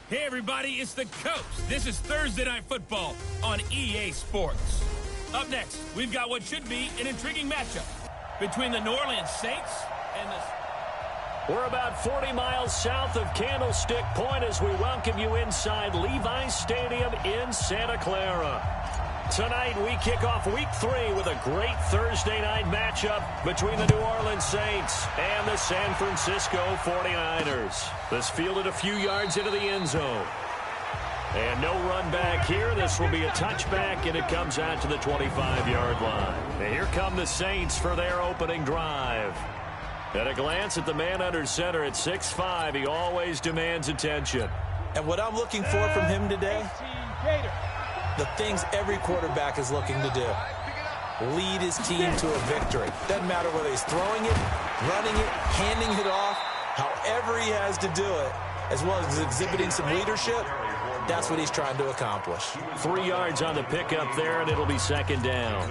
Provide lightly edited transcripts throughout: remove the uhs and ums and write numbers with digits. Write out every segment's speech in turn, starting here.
Hey, everybody, it's the Coach. This is Thursday Night Football on EA Sports. Up next, we've got what should be an intriguing matchup between the New Orleans Saints and the... We're about 40 miles south of Candlestick Point as we welcome you inside Levi's Stadium in Santa Clara. Tonight, we kick off Week 3 with a great Thursday night matchup between the New Orleans Saints and the San Francisco 49ers. This fielded a few yards into the end zone. And no run back here. This will be a touchback, and it comes out to the 25-yard line. And here come the Saints for their opening drive. At a glance at the man under center at 6'5", he always demands attention. And what I'm looking for from him today, the things every quarterback is looking to do. Lead his team to a victory. Doesn't matter whether he's throwing it, running it, handing it off, however he has to do it, as well as exhibiting some leadership, that's what he's trying to accomplish. 3 yards on the pickup there, and it'll be second down.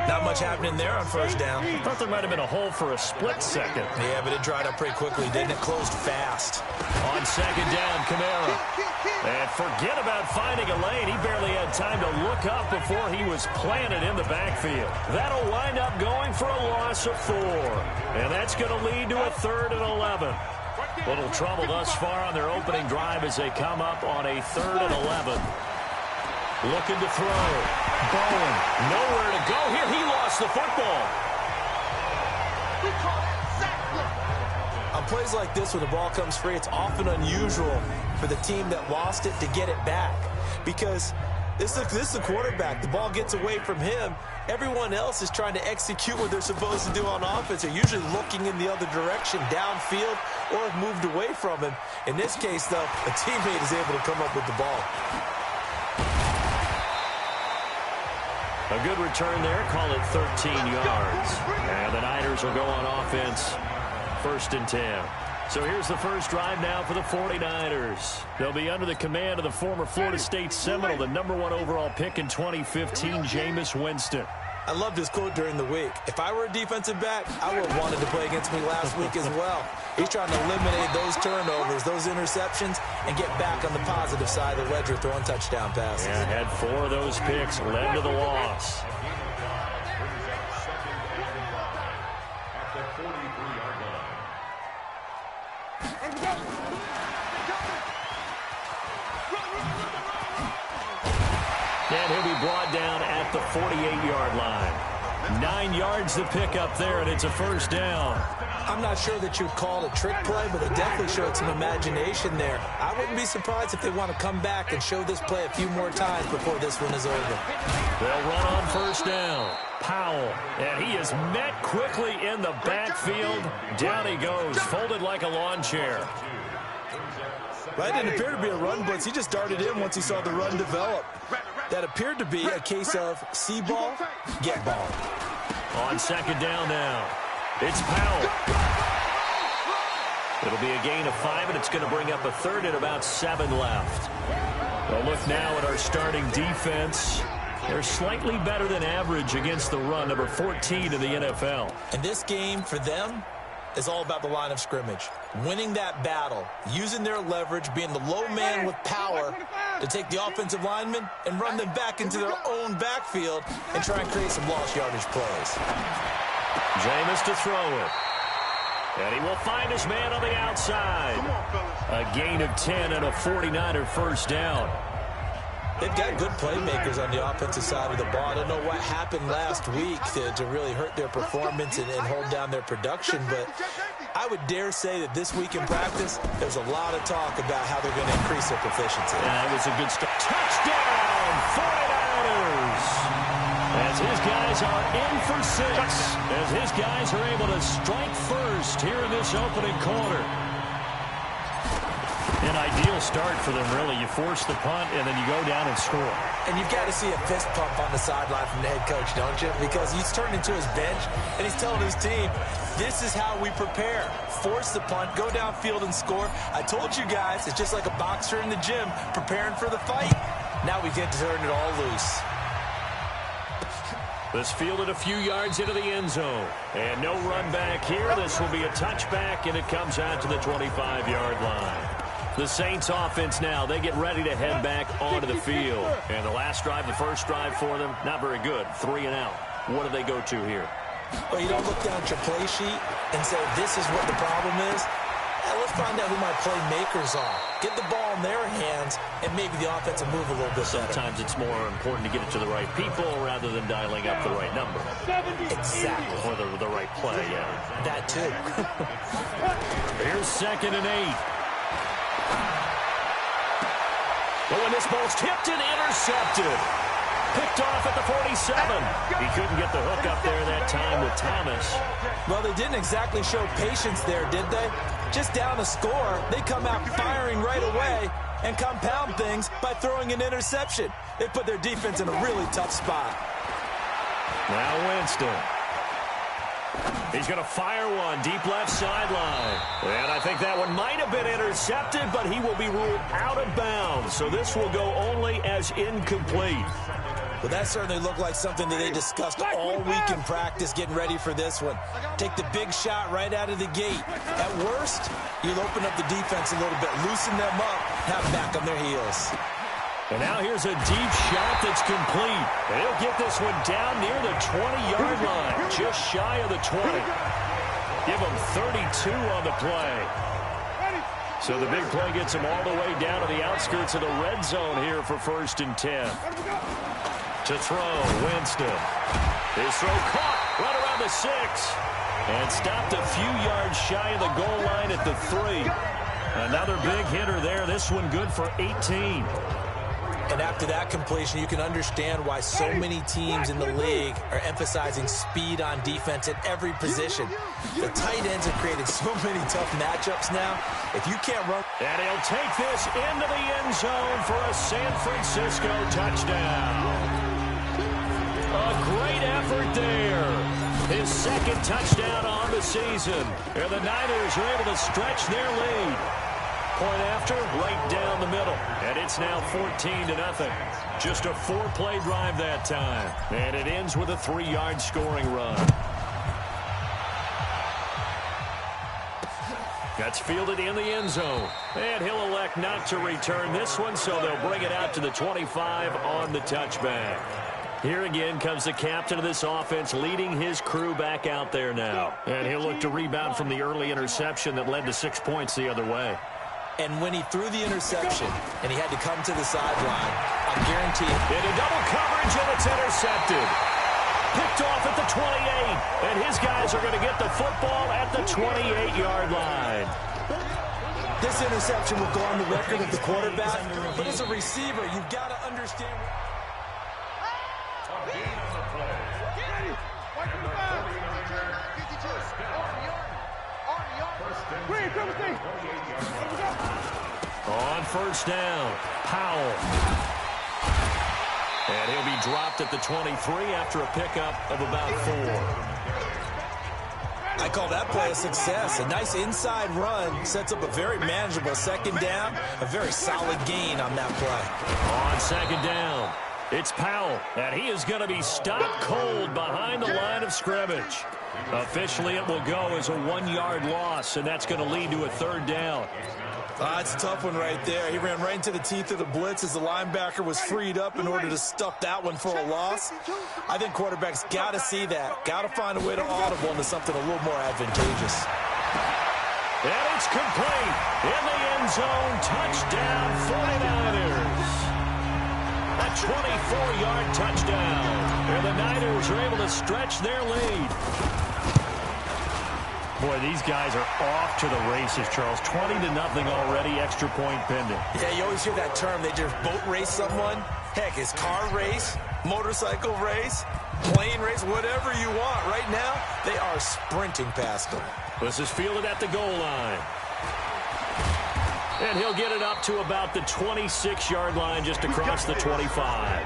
Not much happening there on first down. I thought there might have been a hole for a split second. Yeah, but it dried up pretty quickly, didn't it? Closed fast. On second down, Kamara. And forget about finding a lane. He barely had time to look up before he was planted in the backfield. That'll wind up going for a loss of 4. And that's going to lead to a 3rd and 11. Little trouble thus far on their opening drive as they come up on a 3rd and 11. Looking to throw. Bowen, nowhere to go here. He lost the football. On plays like this, when the ball comes free, it's often unusual for the team that lost it to get it back. Because this is a quarterback. The ball gets away from him. Everyone else is trying to execute what they're supposed to do on offense. They're usually looking in the other direction, downfield, or have moved away from him. In this case, though, a teammate is able to come up with the ball. A good return there. Call it 13 yards. And the Niners will go on offense. 1st and 10. So here's the first drive now for the 49ers. They'll be under the command of the former Florida State Seminole, the #1 overall pick in 2015, Jameis Winston. I loved his quote during the week. If I were a defensive back, I would have wanted to play against me last week as well. He's trying to eliminate those turnovers, those interceptions, and get back on the positive side of the ledger throwing touchdown passes. Yeah, had 4 of those picks, led to the loss. And he'll be brought down at the 48-yard line. 9 yards to pick up there, and it's a 1st down. I'm not sure that you'd call it a trick play, but it definitely showed some imagination there. I wouldn't be surprised if they want to come back and show this play a few more times before this one is over. They'll run on 1st down. Powell, and he is met quickly in the backfield. Down he goes, folded like a lawn chair. That didn't appear to be a run blitz. He just darted in once he saw the run develop. That appeared to be a case of see ball, get ball. On 2nd down now, it's Powell. It'll be a gain of 5, and it's going to bring up a 3rd and about 7 left. We'll look now at our starting defense. They're slightly better than average against the run, number 14 in the NFL. And this game for them is all about the line of scrimmage. Winning that battle, using their leverage, being the low man with power to take the offensive linemen and run them back into their own backfield and try and create some lost yardage plays. Jameis to throw it. And he will find his man on the outside. A gain of 10 and a 49er 1st down. They've got good playmakers on the offensive side of the ball. I don't know what happened last week to really hurt their performance and hold down their production, but I would dare say that this week in practice, there's a lot of talk about how they're going to increase their proficiency. That was a good start. Touchdown, 49ers! As his guys are in for 6, as his guys are able to strike first here in this opening quarter. An ideal start for them, really. You force the punt, and then you go down and score. And you've got to see a fist pump on the sideline from the head coach, don't you? Because he's turned into his bench, and he's telling his team, this is how we prepare. Force the punt, go downfield and score. I told you guys, it's just like a boxer in the gym preparing for the fight. Now we get to turn it all loose. This fielded a few yards into the end zone. And no run back here. This will be a touchback, and it comes out to the 25-yard line. The Saints offense now, they get ready to head back onto the field. And the last drive, the first drive for them, not very good. 3 and out. What do they go to here? Well, you don't look down at your play sheet and say, this is what the problem is. Let's find out who my playmakers are. Get the ball in their hands, and maybe the offense will move a little bit better. Sometimes it's more important to get it to the right people rather than dialing up the right number. Exactly. Or the right play, yeah. That too. Here's 2nd and 8. But when this ball's tipped and intercepted. Picked off at the 47. He couldn't get the hook up there that time with Thomas. Well, they didn't exactly show patience there, did they? Just down a score, they come out firing right away and compound things by throwing an interception. They put their defense in a really tough spot. Now Winston. He's going to fire one deep left sideline. And I think that one might have been intercepted, but he will be ruled out of bounds. So this will go only as incomplete. Well, that certainly looked like something that they discussed all week in practice getting ready for this one. Take the big shot right out of the gate. At worst, you'll open up the defense a little bit, loosen them up, have them back on their heels. And now here's a deep shot that's complete. And he'll get this one down near the 20-yard line, just shy of the 20. Give him 32 on the play. So the big play gets him all the way down to the outskirts of the red zone here for 1st and 10. To throw, Winston. His throw caught right around the 6. And stopped a few yards shy of the goal line at the 3. Another big hitter there. This one good for 18. And after that completion, you can understand why so many teams in the league are emphasizing speed on defense at every position. The tight ends have created so many tough matchups now. If you can't run... And he'll take this into the end zone for a San Francisco touchdown. A great effort there. His 2nd touchdown on the season. And the Niners are able to stretch their lead. Point after, right down the middle. And it's now 14-0. Just a 4-play drive that time. And it ends with a 3-yard scoring run. That's fielded in the end zone. And he'll elect not to return this one, so they'll bring it out to the 25 on the touchback. Here again comes the captain of this offense, leading his crew back out there now. And he'll look to rebound from the early interception that led to 6 points the other way. And when he threw the interception and he had to come to the sideline, I guarantee it. Into double coverage, and it's intercepted. Picked off at the 28. And his guys are going to get the football at the 28-yard line. This interception will go on the record of the quarterback. But as a receiver, you've got to understand... On 1st down, Powell. And he'll be dropped at the 23 after a pickup of about 4. I call that play a success. A nice inside run sets up a very manageable 2nd down. A very solid gain on that play. On 2nd down, it's Powell. And he is going to be stopped cold behind the line of scrimmage. Officially, it will go as a 1-yard loss, and that's going to lead to a 3rd down. It's a tough one right there. He ran right into the teeth of the blitz as the linebacker was freed up in order to stuff that one for a loss. I think quarterbacks got to see that. Got to find a way to audible into something a little more advantageous. And it's complete. In the end zone, touchdown 49ers. A 24-yard touchdown. And the Niners are able to stretch their lead. Boy, these guys are off to the races, Charles. 20-0 already, extra point pending. Yeah, you always hear that term. They just boat race someone. Heck, it's car race, motorcycle race, plane race, whatever you want. Right now, they are sprinting past them. This is fielded at the goal line. And he'll get it up to about the 26-yard line, just across the 25.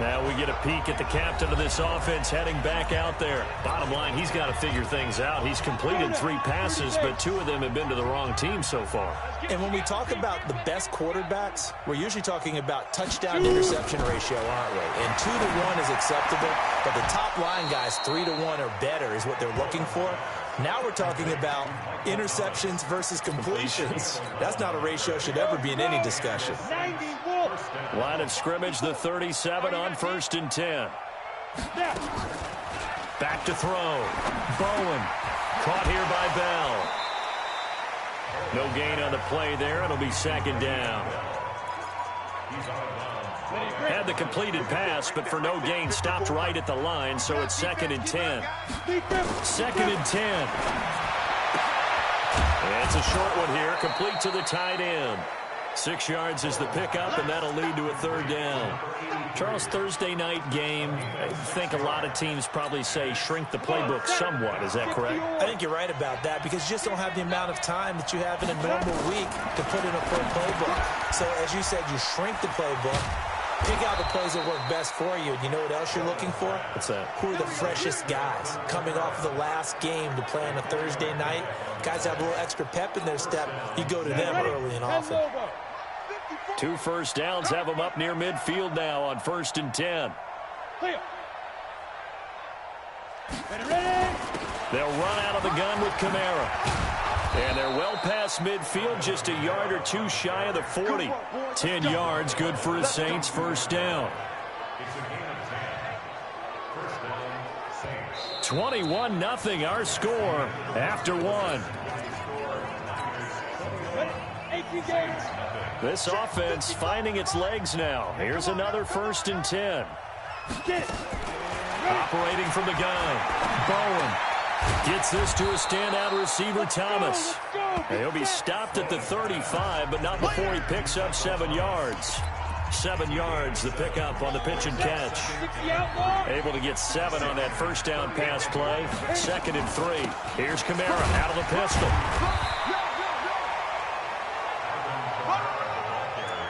Now we get a peek at the captain of this offense heading back out there. Bottom line, he's got to figure things out. He's completed 3 passes, but 2 of them have been to the wrong team so far. And when we talk about the best quarterbacks, we're usually talking about touchdown-to-interception ratio, aren't we? And 2 to 1 is acceptable, but the top line guys, 3 to 1 or better is what they're looking for. Now we're talking about interceptions versus completions. That's not a ratio should ever be in any discussion. Line of scrimmage, the 37 on 1st and 10. Back to throw. Bowen. Caught here by Bell. No gain on the play there. It'll be 2nd down. Had the completed pass, but for no gain, stopped right at the line, so it's 2nd and 10. 2nd and 10. It's a short one here, complete to the tight end. 6 yards is the pickup, and that'll lead to a 3rd down. Charles, Thursday night game, I think a lot of teams probably say shrink the playbook somewhat. Is that correct? I think you're right about that because you just don't have the amount of time that you have in a normal week to put in a full playbook. So, as you said, you shrink the playbook, pick out the plays that work best for you. You know what else you're looking for? What's that? Who are the freshest guys coming off of the last game to play on a Thursday night? Guys have a little extra pep in their step. You go to them early and often. 2 first downs have them up near midfield now on 1st and 10. They'll run out of the gun with Kamara. And they're well past midfield, just a yard or 2 shy of the 40. 10 yards, good for the Saints, 1st down. 21-0 our score after 1. This offense finding its legs now. Here's another 1st and 10. Operating from the gun. Bowen gets this to a standout receiver, Thomas. He'll be stopped at the 35, but not before he picks up 7 yards. 7 yards, the pickup on the pitch and catch. Able to get 7 on that 1st down pass play. 2nd and 3. Here's Kamara out of the pistol.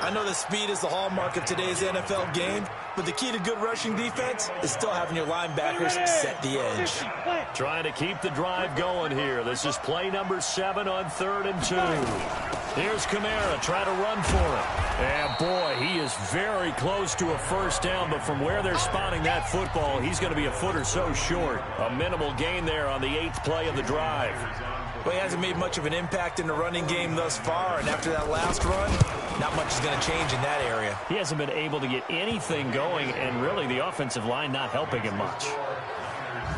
I know that speed is the hallmark of today's NFL game, but the key to good rushing defense is still having your linebackers set the edge. Trying to keep the drive going here. This is play number 7 on 3rd and 2. Here's Kamara trying to run for it. And boy, he is very close to a 1st down, but from where they're spotting that football, he's going to be a foot or so short. A minimal gain there on the 8th play of the drive. Well, he hasn't made much of an impact in the running game thus far, and after that last run, not much is going to change in that area. He hasn't been able to get anything going, and really the offensive line not helping him much.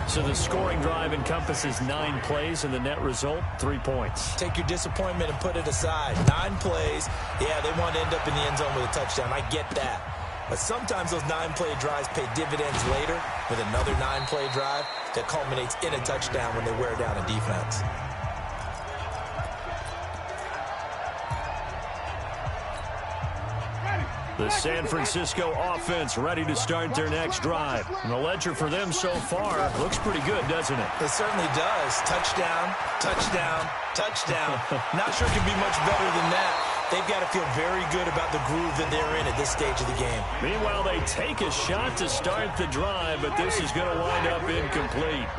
So the scoring drive encompasses 9 plays, and the net result, 3 points. Take your disappointment and put it aside. 9 plays. Yeah, they want to end up in the end zone with a touchdown. I get that. But sometimes those 9-play drives pay dividends later with another 9-play drive that culminates in a touchdown when they wear down a defense. The San Francisco offense ready to start their next drive. And the ledger for them so far looks pretty good, doesn't it? It certainly does. Touchdown, touchdown, touchdown. Not sure it can be much better than that. They've got to feel very good about the groove that they're in at this stage of the game. Meanwhile, they take a shot to start the drive, but this is going to wind up incomplete.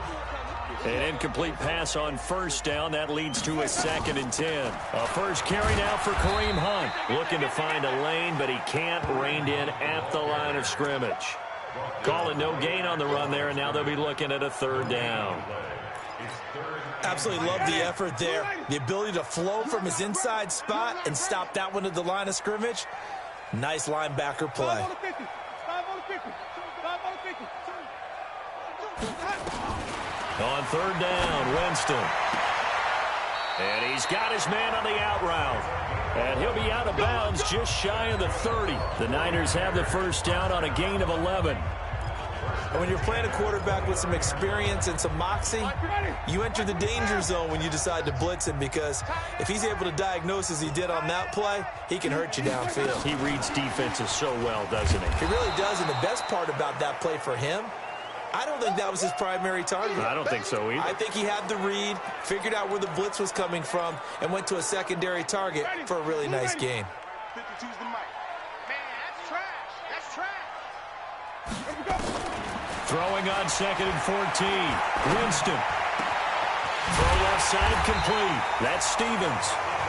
An incomplete pass on 1st down. That leads to a 2nd and 10. A first carry now for Kareem Hunt. Looking to find a lane, but he can't. Reined in at the line of scrimmage. Calling no gain on the run there, and now they'll be looking at a 3rd down. Absolutely love the effort there. The ability to flow from his inside spot and stop that one at the line of scrimmage. Nice linebacker play. On 3rd down, Winston. And he's got his man on the out route. And he'll be out of bounds just shy of the 30. The Niners have the 1st down on a gain of 11. And when you're playing a quarterback with some experience and some moxie, you enter the danger zone when you decide to blitz him, because if he's able to diagnose as he did on that play, he can hurt you downfield. He reads defenses so well, doesn't he? He really does, and the best part about that play for him, I don't think that was his primary target. I don't think so either. I think he had the read, figured out where the blitz was coming from, and went to a secondary target for a really nice gain. Throwing on 2nd and 14. Winston. Throw left side complete. That's Stevens.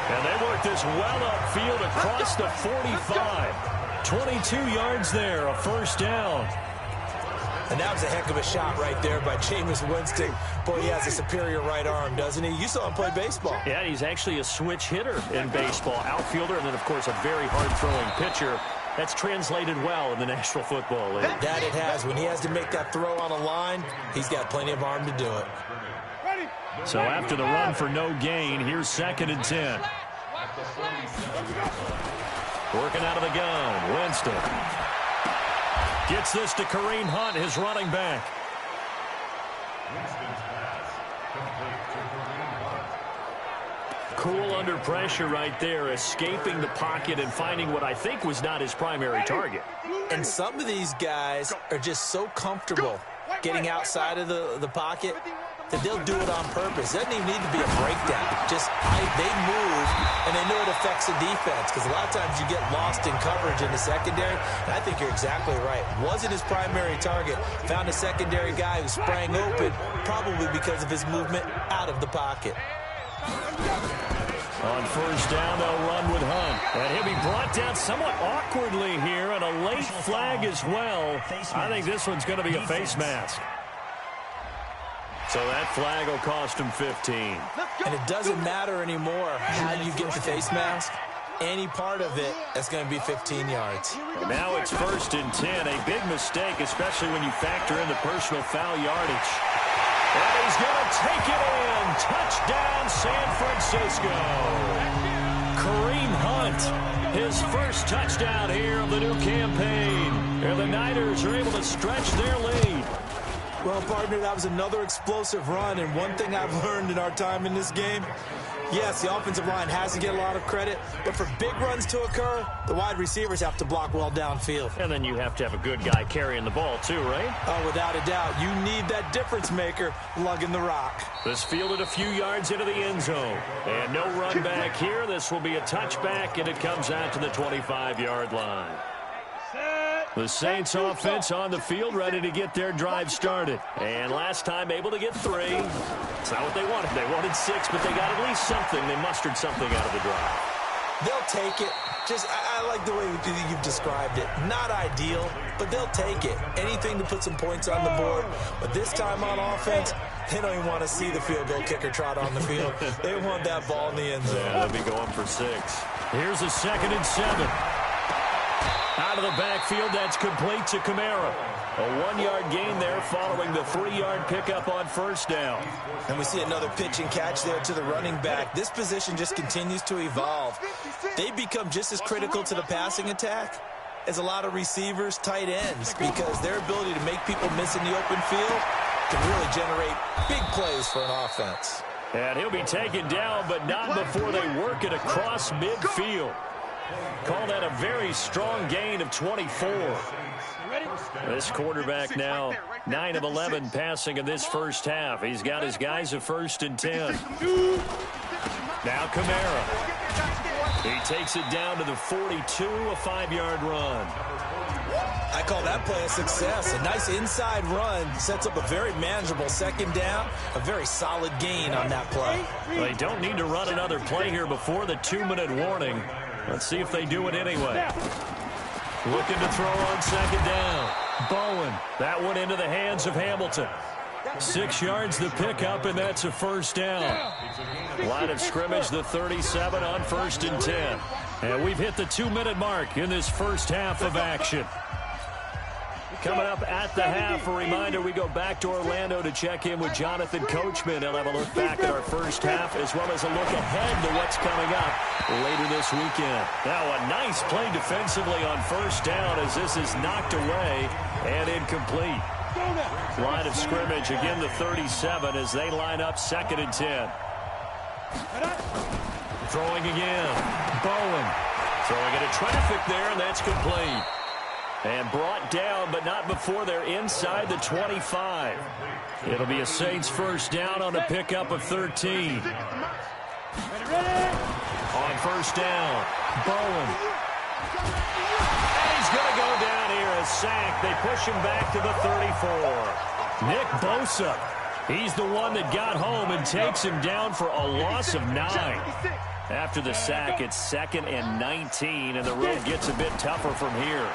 And they work this well upfield across the 45. 22 yards there, a first down. And that was a heck of a shot right there by Jameis Winston. Boy, he has a superior right arm, doesn't he? You saw him play baseball. Yeah, he's actually a switch hitter in baseball. Outfielder, and then, of course, a very hard-throwing pitcher. That's translated well in the National Football League. That it has. When he has to make that throw on a line, he's got plenty of arm to do it. So after the run for no gain, here's 2nd and 10. Working out of the gun, Winston. Gets this to Kareem Hunt, his running back. Cool under pressure right there, escaping the pocket and finding what I think was not his primary target. And some of these guys are just so comfortable getting outside of the pocket that they'll do it on purpose. It doesn't even need to be a breakdown. Just they move, and they know it affects the defense, because a lot of times you get lost in coverage in the secondary. And I think you're exactly right. Wasn't his primary target. Found a secondary guy who sprang open, probably because of his movement out of the pocket. On first down, they'll run with Hunt. And he'll be brought down somewhat awkwardly here, and a late flag as well. I think this one's going to be a face mask. So that flag will cost him 15. And it doesn't matter anymore how you get the face mask. Any part of it is going to be 15 yards. And now it's 1st and 10. A big mistake, especially when you factor in the personal foul yardage. And he's going to take it in. Touchdown, San Francisco. Kareem Hunt, his first touchdown here of the new campaign. And the Niners are able to stretch their lead. Well, partner, that was another explosive run, and one thing I've learned in our time in this game, yes, the offensive line has to get a lot of credit, but for big runs to occur, the wide receivers have to block well downfield. And then you have to have a good guy carrying the ball too, right? Oh, without a doubt. You need that difference maker lugging the rock. This fielded a few yards into the end zone. And no run back here. This will be a touchback, and it comes out to the 25-yard line. The Saints offense on the field, ready to get their drive started. And last time able to get 3. It's not what they wanted. They wanted 6, but they got at least something. They mustered something out of the drive. They'll take it. I like the way you've described it. Not ideal, but they'll take it. Anything to put some points on the board. But this time on offense, they don't even want to see the field goal kicker trot on the field. They want that ball in the end zone. Yeah, they'll be going for 6. Here's a 2nd and 7. Out of the backfield, that's complete to Kamara. A 1-yard gain there following the 3-yard pickup on first down. And we see another pitch and catch there to the running back. This position just continues to evolve. They become just as critical to the passing attack as a lot of receivers, tight ends, because their ability to make people miss in the open field can really generate big plays for an offense. And he'll be taken down, but not before they work it across midfield. Call that a very strong gain of 24. This quarterback now 9 of 11 passing in this first half. He's got his guys at 1st and 10. Now Kamara. He takes it down to the 42, a 5-yard run. I call that play a success. A nice inside run sets up a very manageable 2nd down. A very solid gain on that play. They don't need to run another play here before the 2-minute warning. Let's see if they do it anyway. Looking to throw on 2nd down. Bowen. That one into the hands of Hamilton. 6 yards the pickup, and that's a first down. Line of scrimmage, the 37 on 1st and 10. And we've hit the 2-minute mark in this first half of action. Coming up at the half, a reminder, we go back to Orlando to check in with Jonathan Coachman. He'll have a look back at our first half, as well as a look ahead to what's coming up later this weekend. Now, a nice play defensively on first down as this is knocked away and incomplete. Line of scrimmage, again, the 37 as they line up 2nd and 10. Throwing again. Bowen. Throwing into traffic there, and that's complete. And brought down, but not before they're inside the 25. It'll be a Saints first down on a pickup of 13. On first down, Bowen. And he's going to go down here sack. They push him back to the 34. Nick Bosa, he's the one that got home and takes him down for a loss of 9. After the sack, it's 2nd and 19, and the road gets a bit tougher from here.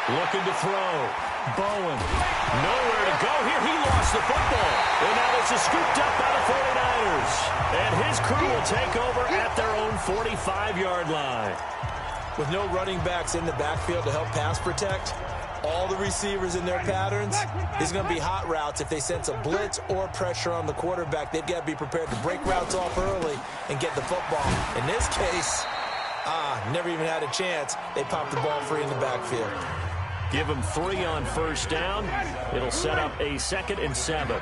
Looking to throw. Bowen. Nowhere to go here. He lost the football. And now this is scooped up by the 49ers. And his crew will take over at their own 45-yard line. With no running backs in the backfield to help pass protect, all the receivers in their patterns, there's going to be hot routes. If they sense a blitz or pressure on the quarterback, they've got to be prepared to break routes off early and get the football. In this case, never even had a chance. They popped the ball free in the backfield. Give him 3 on first down. It'll set up a 2nd and 7.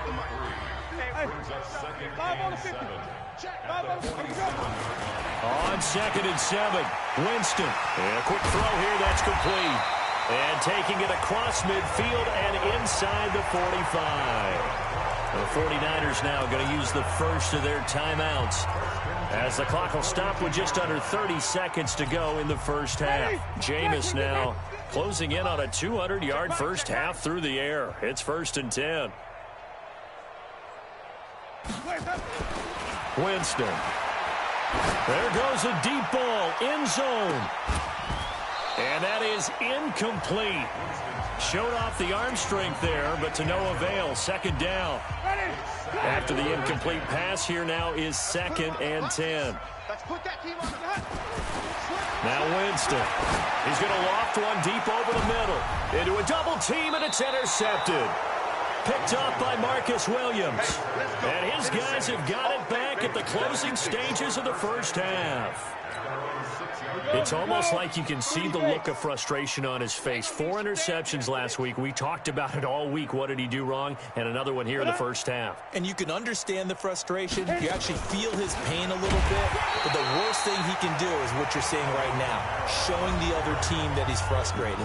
On 2nd and 7, Winston. And a quick throw here, that's complete. And taking it across midfield and inside the 45. The 49ers now going to use the first of their timeouts, as the clock will stop with just under 30 seconds to go in the first half. Jameis now closing in on a 200-yard first half through the air. It's 1st and 10. Winston. There goes a deep ball, end zone. And that is incomplete. Showed off the arm strength there, but to no avail. 2nd down. After the incomplete pass, here now is 2nd and 10. Now Winston. He's going to loft one deep over the middle. Into a double team, and it's intercepted. Picked off by Marcus Williams. And his guys have got it back at the closing stages of the first half. It's almost like you can see the look of frustration on his face. 4 interceptions last week. We talked about it all week. What did he do wrong? And another one here in the first half. And you can understand the frustration. You actually feel his pain a little bit. But the worst thing he can do is what you're seeing right now, showing the other team that he's frustrated.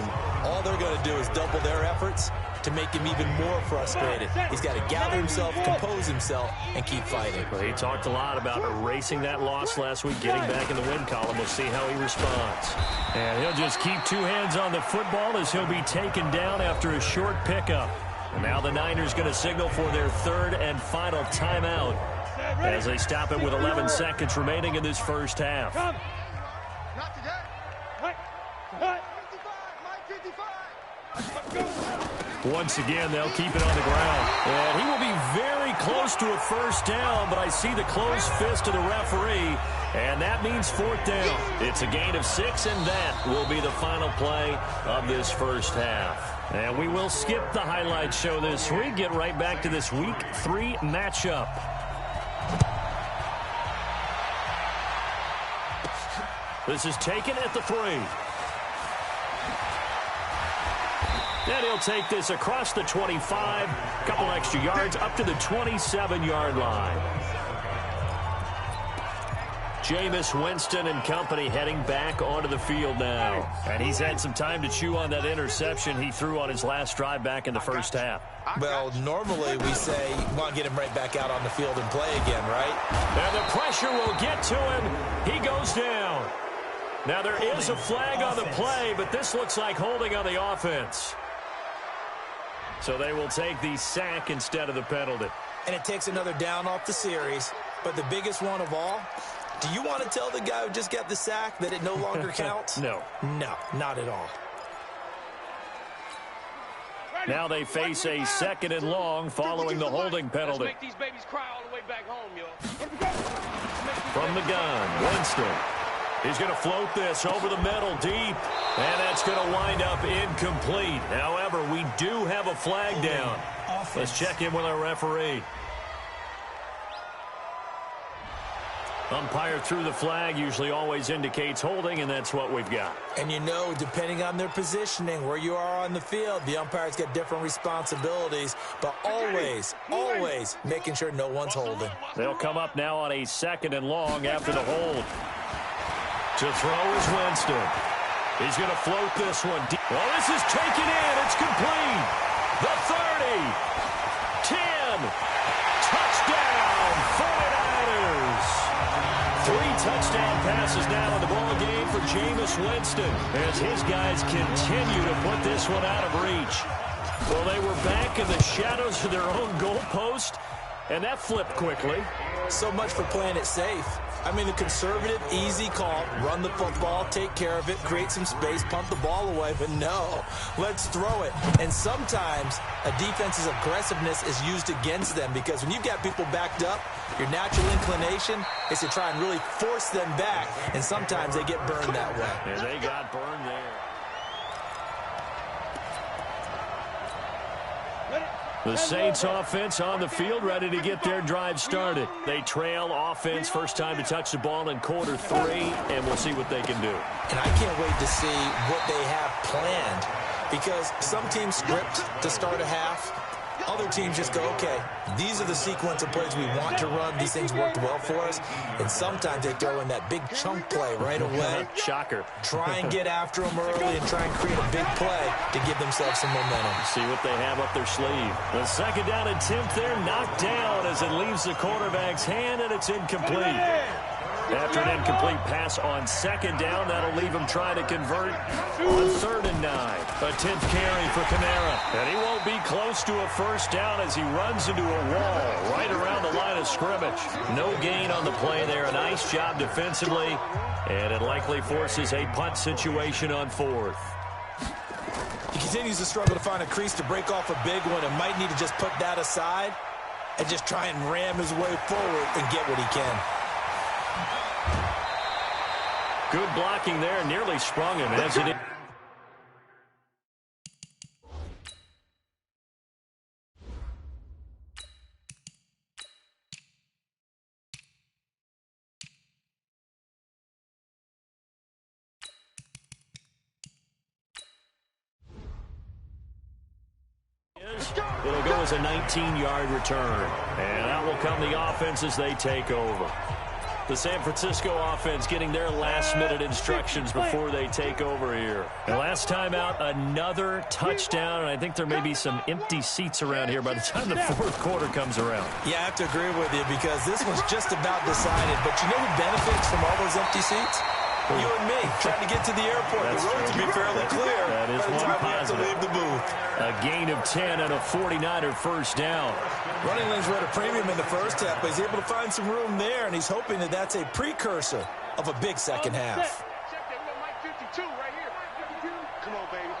All they're going to do is double their efforts to make him even more frustrated. He's got to gather himself, compose himself, and keep fighting. Well, he talked a lot about erasing that loss last week, getting back in the win column. We'll see how he responds. And he'll just keep 2 hands on the football as he'll be taken down after a short pickup. And now the Niners going to signal for their 3rd and final timeout as they stop it with 11 seconds remaining in this first half. Once again, they'll keep it on the ground. And he will be very close to a first down, but I see the closed fist of the referee, and that means 4th down. It's a gain of 6, and that will be the final play of this first half. And we will skip the highlight show this week, get right back to this Week 3 matchup. This is taken at the 3. And he'll take this across the 25, a couple extra yards, up to the 27-yard line. Jameis Winston and company heading back onto the field now. And he's had some time to chew on that interception he threw on his last drive back in the first half. Well, normally we say, you want to get him right back out on the field and play again, right? And the pressure will get to him. He goes down. Now there is a flag on the play, but this looks like holding on the offense. So they will take the sack instead of the penalty. And it takes another down off the series. But the biggest one of all, do you want to tell the guy who just got the sack that it no longer counts? No. No, not at all. Now they face a 2nd and long following the holding penalty. Let's make these babies cry all the way back home, yo. From the gun, Winston. He's going to float this over the middle deep, and that's going to wind up incomplete. However, we do have a flag down. Let's check in with our referee. Umpire threw the flag, usually always indicates holding, and that's what we've got. And you know, depending on their positioning, where you are on the field, the umpire's got different responsibilities, but always making sure no one's holding. They'll come up now on a 2nd and long after the hold. To throw is Winston. He's going to float this one deep. Well, this is taken in. It's complete. The 30. 10. Touchdown, 49ers. 3 touchdowns touchdown passes now in the ball game for Jameis Winston as his guys continue to put this one out of reach. Well, they were back in the shadows of their own goalpost, and that flipped quickly. So much for playing it safe. I mean, the conservative, easy call, run the football, take care of it, create some space, pump the ball away, but no, let's throw it. And sometimes a defense's aggressiveness is used against them because when you've got people backed up, your natural inclination is to try and really force them back, and sometimes they get burned that way. And they got burned there. The Saints offense on the field, ready to get their drive started. They trail offense, first time to touch the ball in quarter 3, and we'll see what they can do. And I can't wait to see what they have planned because some teams script to start a half. Other teams just go, okay, these are the sequence of plays we want to run. These things worked well for us. And sometimes they throw in that big chunk play right away. Shocker. Try and get after them early and try and create a big play to give themselves some momentum. See what they have up their sleeve. The second down attempt there knocked down as it leaves the quarterback's hand, and it's incomplete. After an incomplete pass on second down, that'll leave him trying to convert on 3rd and 9. A 10th carry for Kamara. And he won't be close to a first down as he runs into a wall right around the line of scrimmage. No gain on the play there. A nice job defensively. And it likely forces a punt situation on 4th. He continues to struggle to find a crease to break off a big one and might need to just put that aside and just try and ram his way forward and get what he can. Good blocking there, nearly sprung him as it It'll go as a 19-yard return. And out will come the offense as they take over. The San Francisco offense getting their last-minute instructions before they take over here. And last time out, another touchdown, and I think there may be some empty seats around here by the time the 4th quarter comes around. Yeah, I have to agree with you because this one's just about decided. But you know who benefits from all those empty seats? You and me, trying to get to the airport. That's the roads will be fairly clear that is by the time we have to leave the booth. A gain of 10 and a 49er first down. Running lanes were at a premium in the first half, but he's able to find some room there, and he's hoping that that's a precursor of a big second half. Check that little Mike 52 right here. Come on, baby.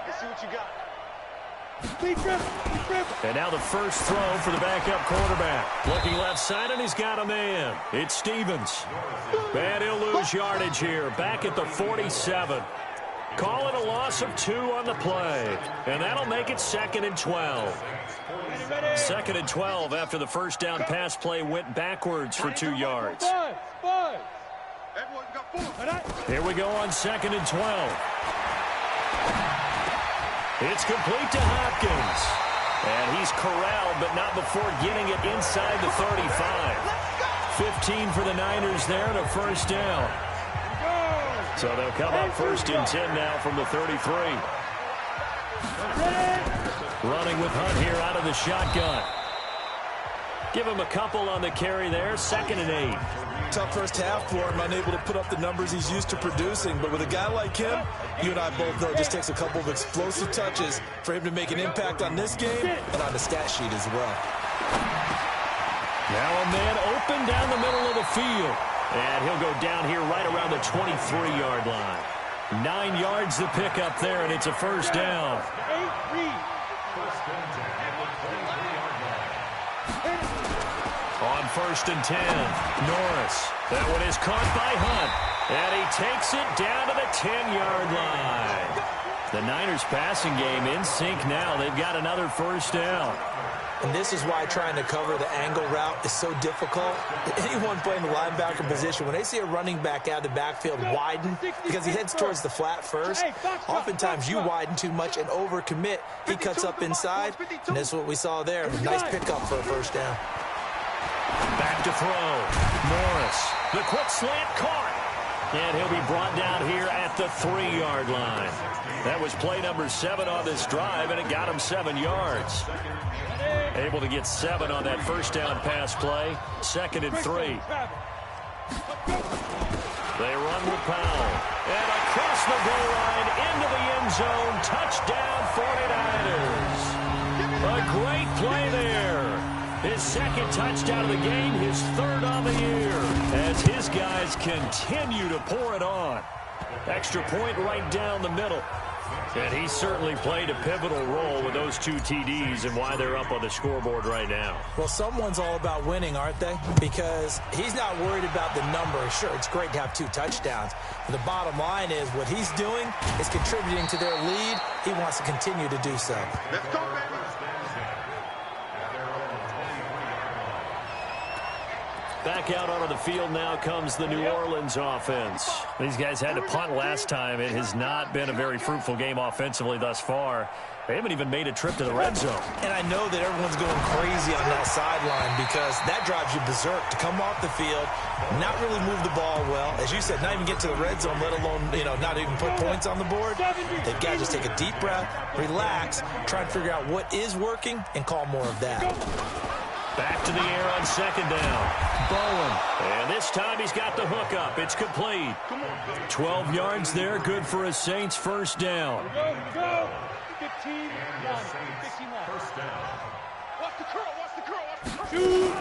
Let's see what you got. And now the first throw for the backup quarterback. Looking left side, and he's got a man. It's Stevens. And he'll lose yardage here. Back at the 47. Call it a loss of 2 on the play. And that'll make it 2nd and 12. 2nd and 12 after the first down pass play went backwards for 2 yards. Here we go on 2nd and 12. It's complete to Hopkins. And he's corralled, but not before getting it inside the 35. 15 for the Niners there and a first down. So they'll come up 1st and 10 now from the 33. Running with Hunt here out of the shotgun. Give him a couple on the carry there. 2nd and 8. Tough first half for him, unable to put up the numbers he's used to producing. But with a guy like him, you and I both know it just takes a couple of explosive touches for him to make an impact on this game and on the stat sheet as well. Now a man open down the middle of the field. And he'll go down here right around the 23-yard line. 9 yards to pick up there, and it's a first down. On 1st and 10, Norris. That one is caught by Hunt. And he takes it down to the 10-yard line. The Niners passing game in sync now. They've got another first down. And this is why trying to cover the angle route is so difficult. Anyone playing the linebacker position, when they see a running back out of the backfield widen, because he heads towards the flat first, oftentimes you widen too much and overcommit. He cuts up inside, and this is what we saw there. Nice pickup for a first down. Back to throw. Norris. The quick slant caught. And he'll be brought down here at the 3-yard line. That was play number 7 on this drive, and it got him 7 yards. Able to get 7 on that first down pass play. 2nd and 3. They run with Powell. And across the goal line into the end zone. Touchdown 49ers. A great play there. His second touchdown of the game, his third on the year. As his guys continue to pour it on. Extra point right down the middle. And he certainly played a pivotal role with those 2 TDs and why they're up on the scoreboard right now. Well, someone's all about winning, aren't they? Because he's not worried about the number. Sure, it's great to have 2 touchdowns. But the bottom line is what he's doing is contributing to their lead. He wants to continue to do so. Let's go, baby. Back out onto the field now comes the New Orleans offense. These guys had to punt last time. It has not been a very fruitful game offensively thus far. They haven't even made a trip to the red zone. And I know that everyone's going crazy on that sideline because that drives you berserk to come off the field, not really move the ball well. As you said, not even get to the red zone, let alone, not even put points on the board. They've got to just take a deep breath, relax, try and figure out what is working, and call more of that. Back to the air on second down. Bowen. And this time he's got the hook up. It's complete. 12 yards there. Good for a Saints first down. Go. 15 yards. 15 yards. First down. Watch the curl. Shoot.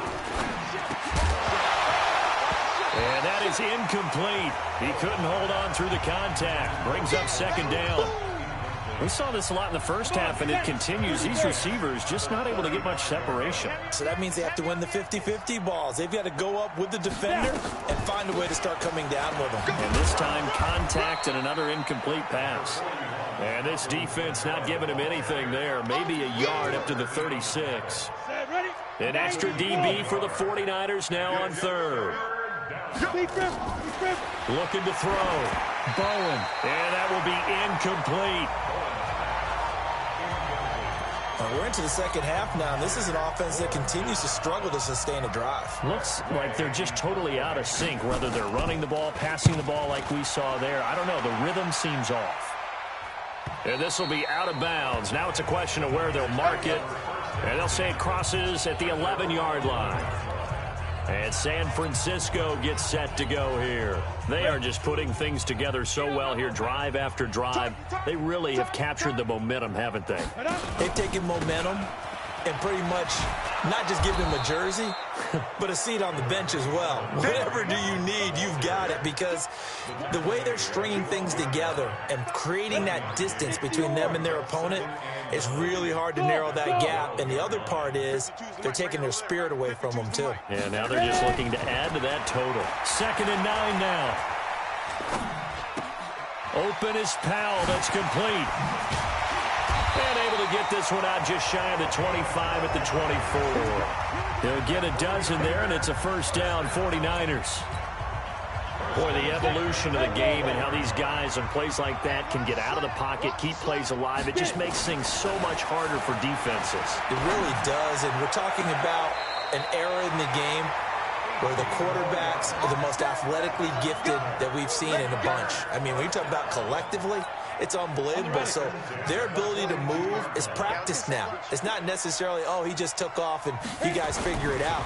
And that is incomplete. He couldn't hold on through the contact. Brings up second down. We saw this a lot in the first half, and it continues. These receivers just not able to get much separation. So that means they have to win the 50-50 balls. They've got to go up with the defender and find a way to start coming down with them. And this time, contact and another incomplete pass. And this defense not giving him anything there. Maybe a yard up to the 36. An extra DB for the 49ers now on third. Looking to throw. Bowen. And that will be incomplete. We're into the second half now, and this is an offense that continues to struggle to sustain a drive. Looks like they're just totally out of sync, whether they're running the ball, passing the ball like we saw there. I don't know. The rhythm seems off. And this will be out of bounds. Now it's a question of where they'll mark it. And they'll say it crosses at the 11-yard line. And San Francisco gets set to go here. They are just putting things together so well here, drive after drive. They really have captured the momentum, haven't they? They've taken momentum and pretty much not just give him a jersey, but a seat on the bench as well. Whatever do you need, you've got it, because the way they're stringing things together and creating that distance between them and their opponent, it's really hard to narrow that gap. And the other part is they're taking their spirit away from them, too. Yeah, now they're just looking to add to that total. 2nd and 9 now. Open is Powell. That's complete. And able to get this one out just shy of the 25 at the 24. He'll get a dozen there, and it's a first down, 49ers. Boy, the evolution of the game and how these guys on plays like that can get out of the pocket, keep plays alive, it just makes things so much harder for defenses. It really does, and we're talking about an era in the game where the quarterbacks are the most athletically gifted that we've seen in a bunch. I mean, when you talk about collectively, it's unbelievable. So their ability to move is practiced now. It's not necessarily, oh, he just took off and you guys figure it out.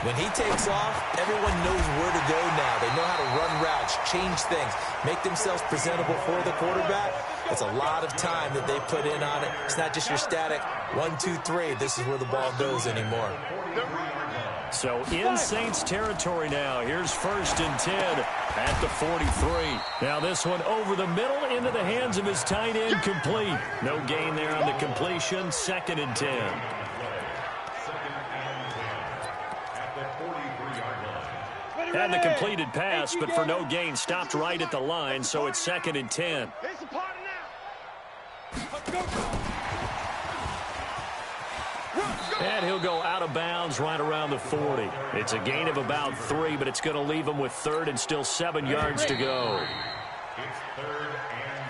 When he takes off, everyone knows where to go now. They know how to run routes, change things, make themselves presentable for the quarterback. It's a lot of time that they put in on it. It's not just your static 1, 2, 3. This is where the ball goes anymore. So in Saints territory now. Here's 1st and 10 at the 43. Now this one over the middle into the hands of his tight end, complete. No gain there on the completion. 2nd and 10. Had the completed pass, but for no gain, stopped right at the line, so it's 2nd and 10. And he'll go out of bounds right around the 40. It's a gain of about 3, but it's going to leave him with 3rd and still 7 yards to go.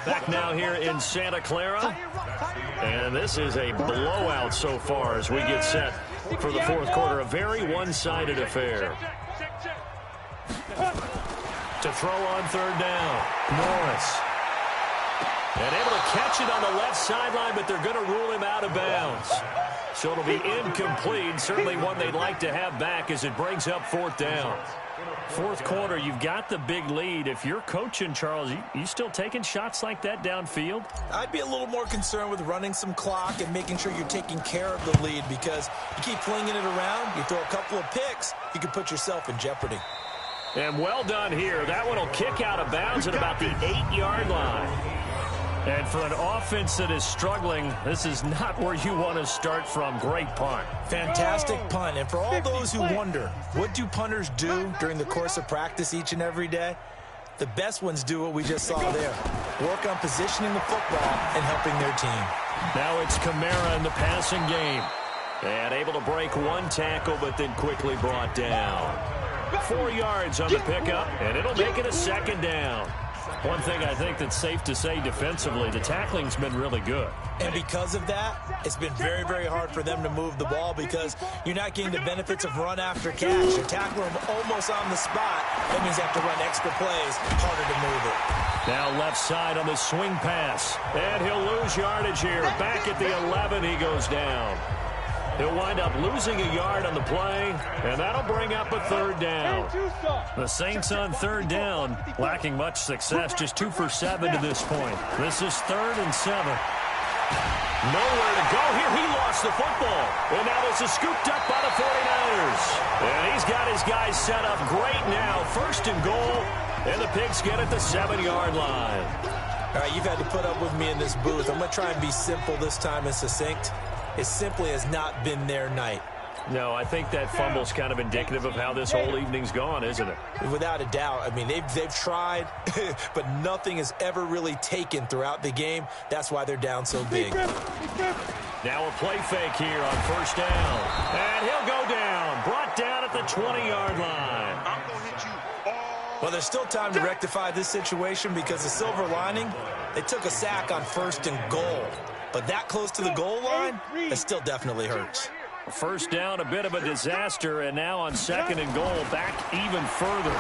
Back now here in Santa Clara. And this is a blowout so far as we get set for the 4th quarter. A very one-sided affair. To throw on 3rd down. Morris. And able to catch it on the left sideline, but they're going to rule him out of bounds. So it'll be incomplete. Certainly one they'd like to have back as it brings up 4th down. Fourth quarter, you've got the big lead. If you're coaching, Charles, you still taking shots like that downfield? I'd be a little more concerned with running some clock and making sure you're taking care of the lead, because you keep flinging it around, you throw a couple of picks, you can put yourself in jeopardy. And well done here. That one will kick out of bounds at about the 8-yard line. And for an offense that is struggling, this is not where you want to start from. Great punt. Fantastic punt. And for all those who wonder, what do punters do during the course of practice each and every day? The best ones do what we just saw there. Work on positioning the football and helping their team. Now it's Kamara in the passing game. And able to break one tackle, but then quickly brought down. 4 yards on the pickup, and it'll make it a second down. One thing I think that's safe to say defensively, the tackling's been really good. And because of that, it's been very, very hard for them to move the ball, because you're not getting the benefits of run after catch. You're tackling them almost on the spot. That means you have to run extra plays, harder to move it. Now left side on the swing pass. And he'll lose yardage here. Back at the 11, he goes down. He'll wind up losing a yard on the play, and that'll bring up a third down. The Saints on third down, lacking much success, just 2 for 7 to this point. This is 3rd and 7. Nowhere to go here. He lost the football. And now this is scooped up by the 49ers. And he's got his guys set up great now. 1st and goal, and the Pigs get at the 7-yard line. All right, you've had to put up with me in this booth. I'm going to try and be simple this time and succinct. It simply has not been their night. No, I think that fumble's kind of indicative of how this whole evening's gone, isn't it? Without a doubt. I mean, they've tried, but nothing has ever really taken throughout the game. That's why they're down so big. Now a play fake here on 1st down. And he'll go down. Brought down at the 20-yard line. I'm going to hit you all. Well, there's still time to rectify this situation, because the silver lining, they took a sack on 1st and goal. But that close to the goal line, it still definitely hurts. 1st down, a bit of a disaster, and now on 2nd and goal, back even further.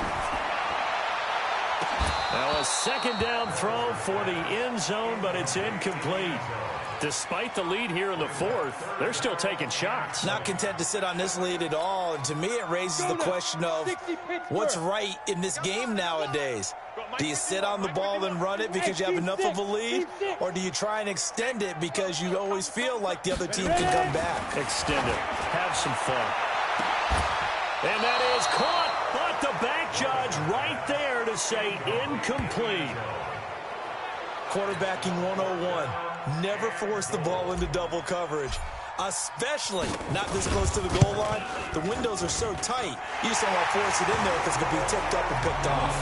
Now a 2nd down throw for the end zone, but it's incomplete. Despite the lead here in the 4th, they're still taking shots. Not content to sit on this lead at all, and to me it raises the question of what's right in this game nowadays. Do you sit on the ball and run it because you have enough of a lead, or do you try and extend it because you always feel like the other team can come back? Extend it. Have some fun. And that is caught, but the back judge right there to say incomplete. Quarterbacking 101. Never force the ball into double coverage, especially not this close to the goal line. The windows are so tight, you just don't want to force it in there because it could be tipped up and picked off.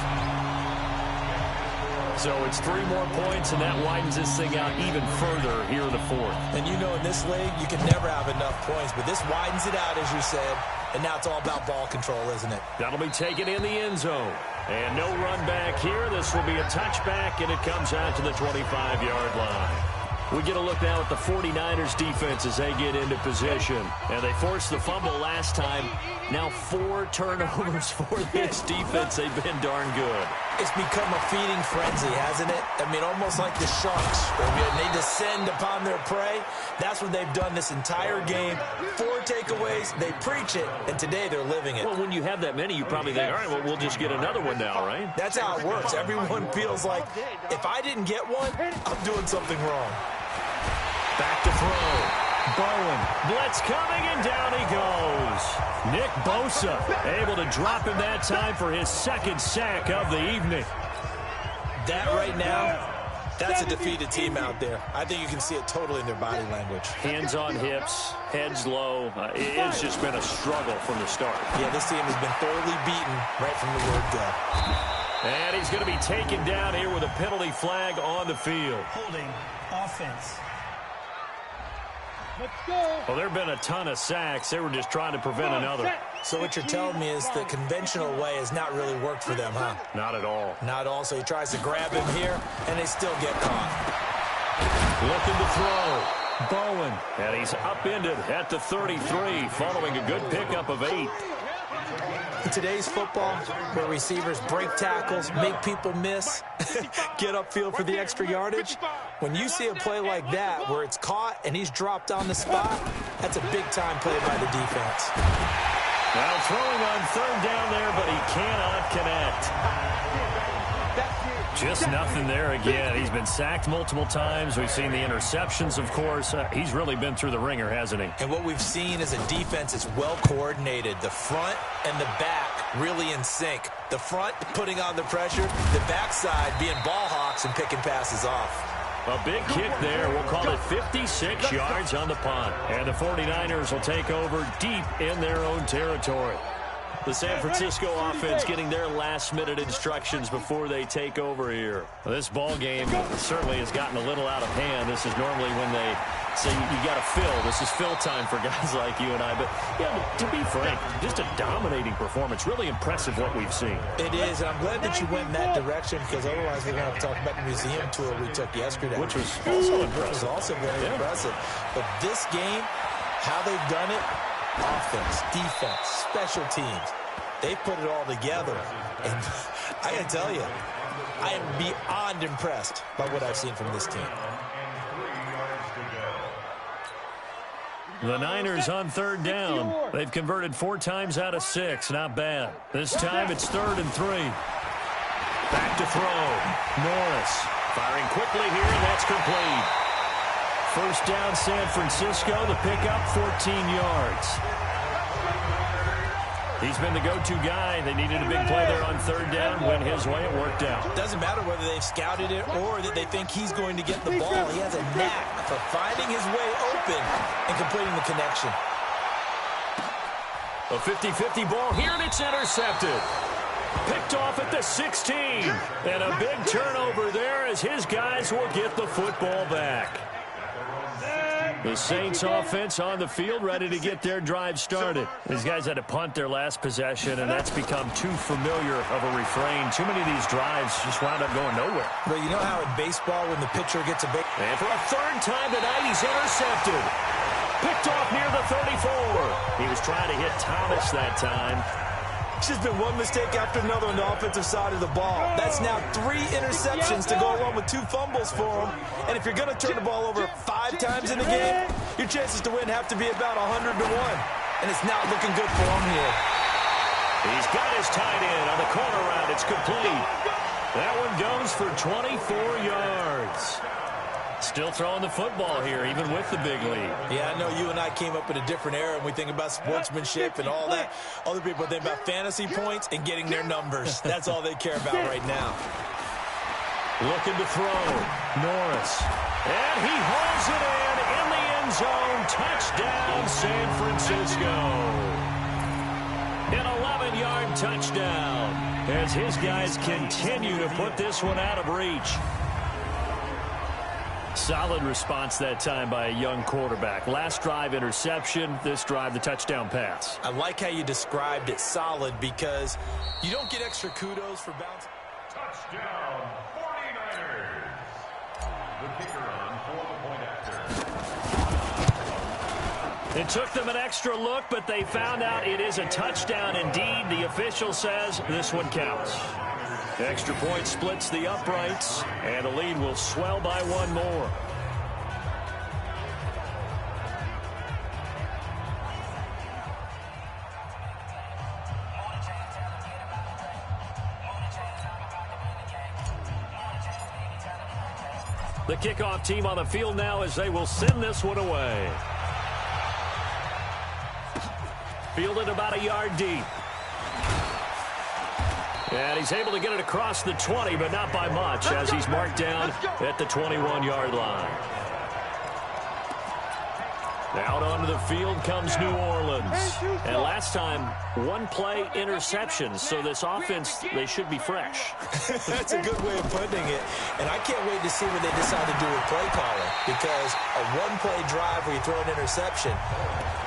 So it's 3 more points, and that widens this thing out even further here in the 4th. And you know, in this league, you can never have enough points, but this widens it out, as you said, and now it's all about ball control, isn't it? That'll be taken in the end zone. And no run back here. This will be a touchback, and it comes out to the 25-yard line. We get a look now at the 49ers defense as they get into position. And they forced the fumble last time. Now 4 turnovers for this defense. They've been darn good. It's become a feeding frenzy, hasn't it? I mean, almost like the sharks. When they descend upon their prey, that's what they've done this entire game. 4 takeaways, they preach it, and today they're living it. Well, when you have that many, you probably think, all right, well, we'll just get another one now, right? That's how it works. Everyone feels like, if I didn't get one, I'm doing something wrong. Back to throw. Bowen. Blitz coming, and down he goes. Nick Bosa able to drop him that time for his 2nd sack of the evening. That right now, that's a defeated team out there. I think you can see it totally in their body language. Hands on hips, heads low. It's just been a struggle from the start. Yeah, this team has been thoroughly beaten right from the word go. And he's going to be taken down here with a penalty flag on the field. Holding offense. Let's go. Well, there have been a ton of sacks. They were just trying to prevent another. So what you're telling me is the conventional way has not really worked for them, huh? Not at all. Not at all. So he tries to grab him here, and they still get caught. Looking to throw. Bowen. And he's upended at the 33 following a good pickup of 8. In today's football, where receivers break tackles, make people miss, get upfield for the extra yardage, when you see a play like that where it's caught and he's dropped on the spot, that's a big-time play by the defense. Now throwing on third down there, but he cannot connect. Just nothing there again. He's been sacked multiple times. We've seen the interceptions, of course. He's really been through the ringer, hasn't he? And what we've seen is a defense is well coordinated. The front and the back really in sync. The front putting on the pressure, the backside being ball hawks and picking passes off. A big kick there. We'll call it 56 yards on the punt. And the 49ers will take over deep in their own territory. The San Francisco offense getting their last-minute instructions before they take over here. Well, this ball game certainly has gotten a little out of hand. This is normally when they say you got to fill. This is fill time for guys like you and I. But, yeah, to be frank, just a dominating performance. Really impressive what we've seen. It is, and I'm glad that you went in that direction because otherwise we're going to have to talk about the museum tour we took yesterday. Which was also impressive. Which was also very impressive. But this game, how they've done it, offense, defense, special teams. They put it all together. And I got to tell you, I am beyond impressed by what I've seen from this team. The Niners on third down. They've converted 4 times out of 6. Not bad. This time it's 3rd and 3. Back to throw. Norris firing quickly here, and that's complete. First down, San Francisco. The pickup, 14 yards. He's been the go-to guy. They needed a big play there on third down. Went his way. It worked out. Doesn't matter whether they've scouted it or that they think he's going to get the ball. He has a knack for finding his way open and completing the connection. A 50-50 ball here, and it's intercepted. Picked off at the 16. And a big turnover there as his guys will get the football back. The Saints offense on the field, ready to get their drive started. These guys had to punt their last possession, and that's become too familiar of a refrain. Too many of these drives just wound up going nowhere. But you know how in baseball when the pitcher gets a big... And for a third time tonight, he's intercepted. Picked off near the 34. He was trying to hit Thomas that time. It's just been one mistake after another on the offensive side of the ball. That's now 3 interceptions to go along with 2 fumbles for him. And if you're going to turn the ball over 5 times in the game, your chances to win have to be about 100 to 1. And it's not looking good for him here. He's got his tight end on the corner route. It's complete. That one goes for 24 yards. Still throwing the football here, even with the big lead. Yeah, I know you and I came up in a different era, and we think about sportsmanship and all that. Other people think about fantasy points and getting their numbers. That's all they care about right now. Looking to throw. Norris. And he hauls it in the end zone. Touchdown, San Francisco. An 11-yard touchdown as his guys continue to put this one out of reach. Solid response that time by a young quarterback. Last drive, interception. This drive, the touchdown pass. I like how you described it, solid, because you don't get extra kudos for bouncing. Touchdown, 49ers. The kicker on for the point after. It took them an extra look, but they found out it is a touchdown indeed. The official says this one counts. The extra point splits the uprights, and the lead will swell by 1 more. The kickoff team on the field now as they will send this one away. Fielded about a yard deep. And he's able to get it across the 20, but not by much, as he's marked down at the 21-yard line. Out onto the field comes New Orleans. And last time, 1-play interceptions. So this offense, they should be fresh. That's a good way of putting it. And I can't wait to see what they decide to do with play calling. Because a 1-play drive where you throw an interception,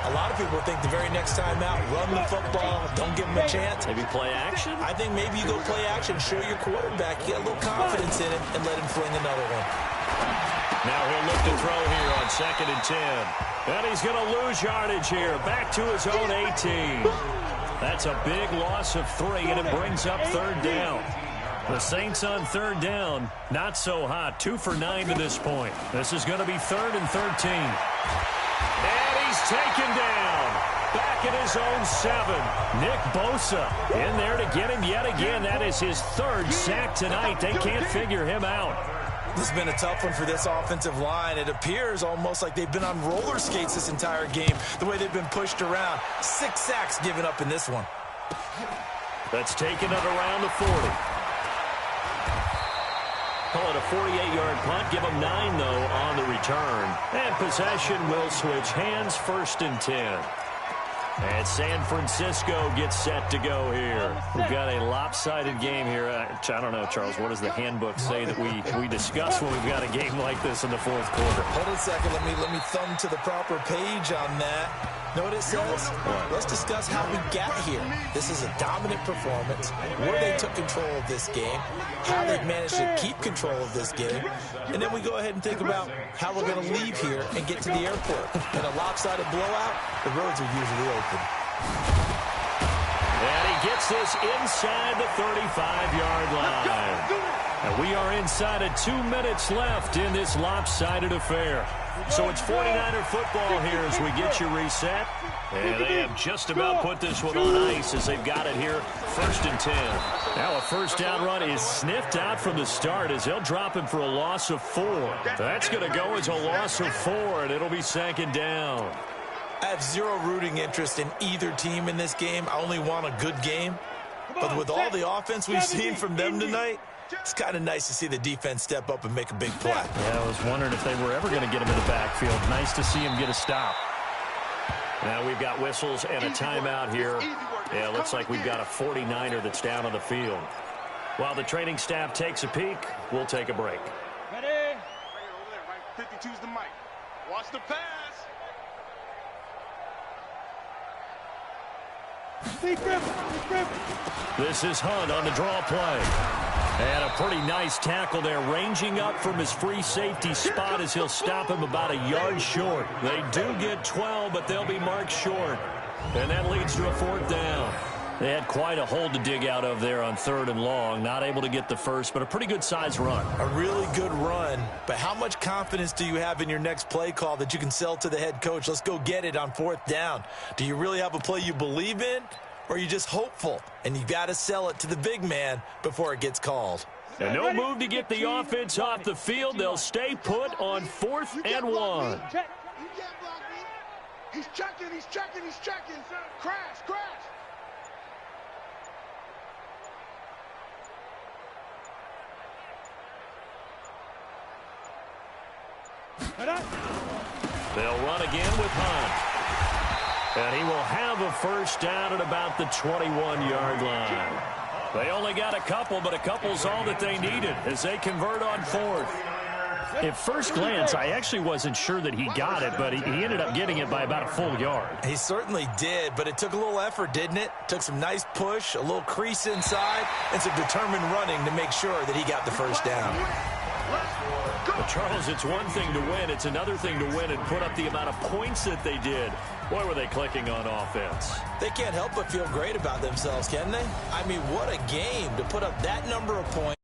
a lot of people think the very next time out, run the football, don't give them a chance. Maybe play action? I think maybe you go play action, show your quarterback, you get a little confidence in it, and let him fling another one. Now he'll look to throw here on 2nd and 10. And he's going to lose yardage here, back to his own 18. That's a big loss of 3, and it brings up 3rd down. The Saints on 3rd down, not so hot. 2 for 9 to this point. This is going to be 3rd and 13. And he's taken down back at his own 7. Nick Bosa in there to get him yet again. That is his 3rd sack tonight. They can't figure him out. This has been a tough one for this offensive line. It appears almost like they've been on roller skates this entire game, the way they've been pushed around. 6 sacks given up in this one. That's taken it around the 40. Call it a 48-yard punt. Give them 9, though, on the return. And possession will switch hands, 1st and 10. And San Francisco gets set to go here. We've got a lopsided game here. I don't know, Charles, what does the handbook say that we discuss when we've got a game like this in the 4th quarter? Hold on a second. Let me thumb to the proper page on that. Know what it says? Let's discuss how we got here. This is a dominant performance, where they took control of this game, how they managed to keep control of this game, and then we go ahead and think about how we're going to leave here and get to the airport. In a lopsided blowout, the roads are usually open. And he gets this inside the 35-yard line. And we are inside of 2 minutes left in this lopsided affair. So it's 49er football here as we get you reset. And they have just about put this one on ice as they've got it here, 1st and 10. Now a 1st down run is sniffed out from the start as they'll drop him for a loss of 4. That's going to go as a loss of 4, and it'll be 2nd down. I have zero rooting interest in either team in this game. I only want a good game. But with all the offense we've seen from them tonight, it's kind of nice to see the defense step up and make a big play. Yeah, I was wondering if they were ever going to get him in the backfield. Nice to see him get a stop. Now we've got whistles and a timeout here. Yeah, looks like we've got a 49er that's down on the field. While the training staff takes a peek, we'll take a break. Ready? Right over there, right? 52's the mic. Watch the pass. This is Hunt on the draw play. And a pretty nice tackle there, ranging up from his free safety spot as he'll stop him about a yard short. They do get 12, but they'll be marked short. And that leads to a 4th down. They had quite a hole to dig out of there on 3rd and long. Not able to get the first, but a pretty good-sized run. A really good run, but how much confidence do you have in your next play call that you can sell to the head coach? Let's go get it on 4th down. Do you really have a play you believe in, or are you just hopeful? And you got to sell it to the big man before it gets called. And no move to get the offense off the field. They'll stay put on 4th and 1. He's checking, he's checking, he's checking. Crash, crash. They'll run again with Hunt. And he will have a 1st down at about the 21-yard line. They only got a couple, but a couple's all that they needed as they convert on 4th. At first glance, I actually wasn't sure that he got it, but he ended up getting it by about a full yard. He certainly did, but it took a little effort, didn't it? Took some nice push, a little crease inside, and some determined running to make sure that he got the 1st down. But Charles, it's one thing to win. It's another thing to win and put up the amount of points that they did. Boy, were they clicking on offense. They can't help but feel great about themselves, can they? I mean, what a game to put up that number of points.